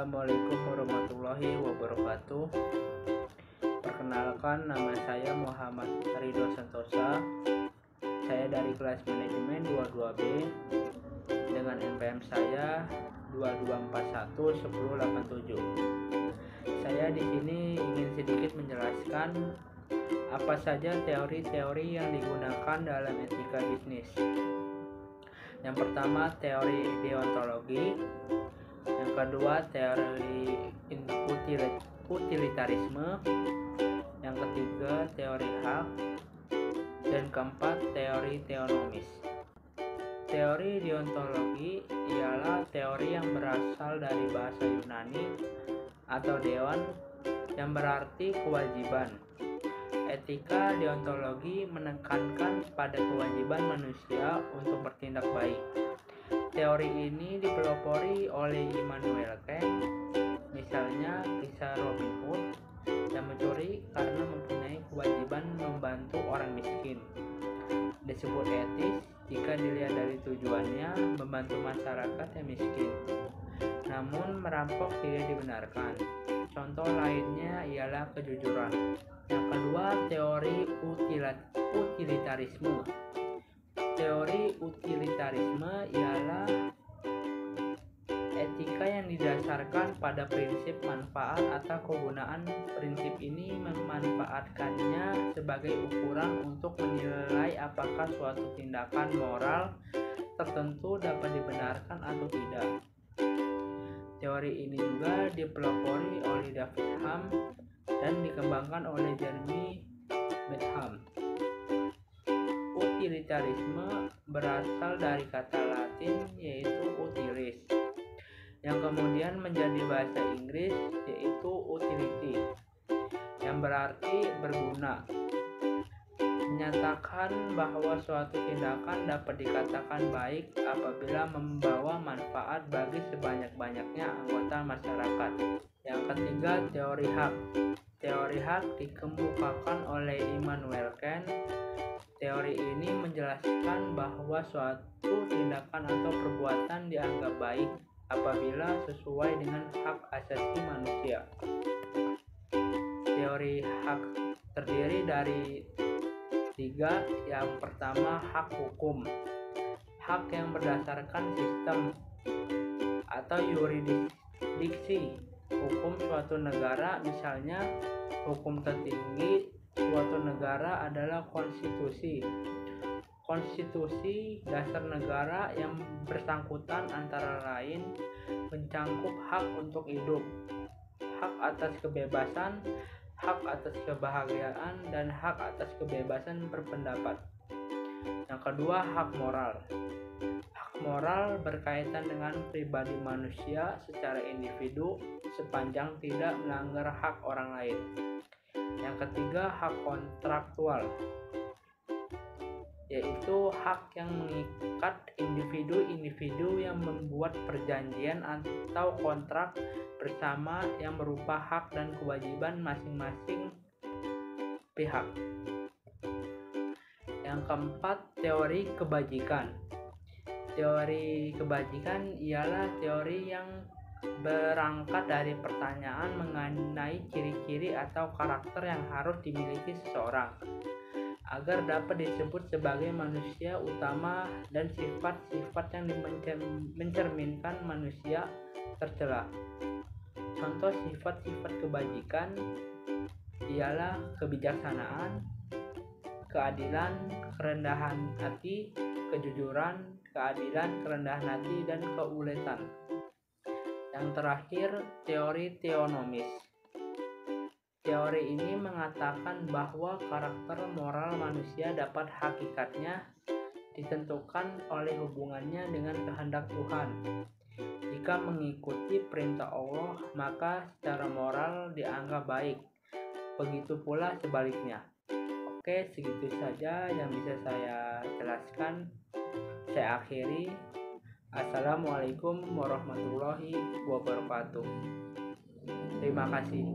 Assalamualaikum warahmatullahi wabarakatuh. Perkenalkan, nama saya Muhammad Ridho Santosa. Saya dari kelas manajemen 22B dengan NPM saya 22411087. Saya di sini ingin sedikit menjelaskan apa saja teori-teori yang digunakan dalam etika bisnis. Yang pertama, teori deontologi. Yang kedua, teori utilitarisme. Yang ketiga, teori hak. Dan keempat, teori teonomis. Teori deontologi ialah teori yang berasal dari bahasa Yunani atau deon, yang berarti kewajiban. Etika deontologi menekankan pada kewajiban manusia untuk bertindak baik. Teori ini dipelopori oleh Immanuel Kant, misalnya kisah Robin Hood yang mencuri karena mempunyai kewajiban membantu orang miskin. Disebut etis jika dilihat dari tujuannya membantu masyarakat yang miskin. Namun merampok tidak dibenarkan. Contoh lainnya ialah kejujuran. Yang kedua, teori utilitarisme. Teori utilitarisme ialah etika yang didasarkan pada prinsip manfaat atau kegunaan. Prinsip ini memanfaatkannya sebagai ukuran untuk menilai apakah suatu tindakan moral tertentu dapat dibenarkan atau tidak. Teori ini juga dipelopori oleh David Hume dan dikembangkan oleh Jeremy Bentham. Utilitarisme berasal dari kata Latin yaitu utilis, yang kemudian menjadi bahasa Inggris yaitu utility, yang berarti berguna. Menyatakan bahwa suatu tindakan dapat dikatakan baik apabila membawa manfaat bagi sebanyak-banyaknya anggota masyarakat. Yang ketiga, teori hak. Teori hak dikemukakan oleh Immanuel Kant. Teori ini menjelaskan bahwa suatu tindakan atau perbuatan dianggap baik apabila sesuai dengan hak asasi manusia. Teori hak terdiri dari tiga. Yang pertama, hak hukum. Hak yang berdasarkan sistem atau yurisdiksi hukum suatu negara. Misalnya, hukum tertinggi suatu negara adalah konstitusi. Konstitusi dasar negara yang bersangkutan antara lain mencangkup hak untuk hidup, hak atas kebebasan, hak atas kebahagiaan, dan hak atas kebebasan berpendapat. Yang kedua, hak moral. Hak moral berkaitan dengan pribadi manusia secara individu sepanjang tidak melanggar hak orang lain. Yang ketiga, hak kontraktual, yaitu hak yang mengikat individu-individu yang membuat perjanjian atau kontrak bersama yang berupa hak dan kewajiban masing-masing pihak. Yang keempat, teori kebajikan. Teori kebajikan ialah teori yang berangkat dari pertanyaan mengenai ciri-ciri atau karakter yang harus dimiliki seseorang agar dapat disebut sebagai manusia utama dan sifat-sifat yang mencerminkan manusia tercela. Contoh sifat-sifat kebajikan ialah kebijaksanaan, keadilan, kerendahan hati, kejujuran, keadilan, kerendahan hati, dan keuletan. Yang terakhir, teori teonomis. Teori ini mengatakan bahwa karakter moral manusia dapat hakikatnya ditentukan oleh hubungannya dengan kehendak Tuhan. Jika mengikuti perintah Allah, maka secara moral dianggap baik. Begitu pula sebaliknya. Oke, segitu saja yang bisa saya jelaskan. Saya akhiri. Assalamualaikum warahmatullahi wabarakatuh. Terima kasih.